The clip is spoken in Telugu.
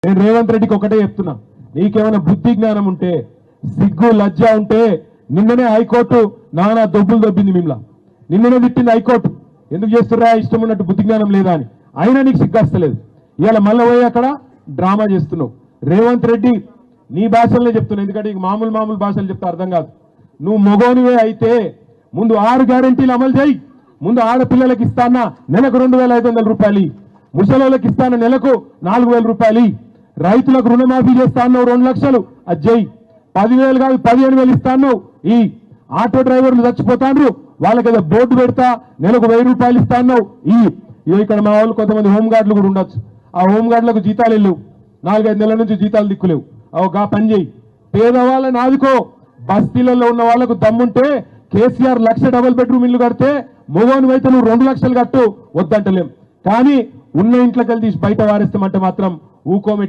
నేను రేవంత్ రెడ్డికి ఒకటే చెప్తున్నా, నీకేమైనా బుద్ధి జ్ఞానం ఉంటే, సిగ్గు లజ్జ ఉంటే, నిన్ననే హైకోర్టు నానా దొబ్బులు దొబ్బింది మిమ్మల్ని. నిన్ననే తిట్టింది హైకోర్టు. ఎందుకు చేస్తున్నా ఇష్టం ఉన్నట్టు బుద్ధి జ్ఞానం లేదా అని. అయినా నీకు సిగ్గస్తలేదు. ఇవాళ మళ్ళీ పోయి అక్కడ డ్రామా చేస్తున్నావు. రేవంత్ రెడ్డి నీ భాషలనే చెప్తున్నావు, ఎందుకంటే ఇక మామూలు భాషలు చెప్తే అర్థం కాదు. నువ్వు మొగోనివే అయితే ముందు 6 గ్యారెంటీలు అమలు చేయి. ముందు ఆడపిల్లలకి ఇస్తానా నెలకు 2,500 రూపాయలు, ముసలోళ్ళకి ఇస్తాన నెలకు 4,000 రూపాయలు, రైతులకు రుణమాఫీ చేస్తాను 2 లక్షలు అది చేయి. 10,000 కాదు 15,000 ఇస్తాను. ఈ ఆటో డ్రైవర్లు చచ్చిపోతాండ్రు, వాళ్ళకి ఏదో బోర్డు పెడతా నెలకు 1000 రూపాయలు ఇస్తాను. ఇక్కడ మా వాళ్ళు కొంతమంది హోంగార్డులు కూడా ఉండొచ్చు. ఆ హోంగార్డులకు జీతాలు వెళ్ళవు, 4-5 నెలల నుంచి జీతాలు దిక్కులేవు. గా పని చేయి. పేదవాళ్ళని ఆదుకో. బస్తీలలో ఉన్న వాళ్ళకు దమ్ముంటే కేసీఆర్ 1,00,000 డబుల్ బెడ్రూమ్ ఇల్లు కడితే మొగోను అయితే నువ్వు 2 లక్షలు కట్టు, వద్దంటలేం. కానీ ఉన్న ఇంట్లోకి తీసి బయట వారేస్తామంటే మాత్రం ఊకోమె.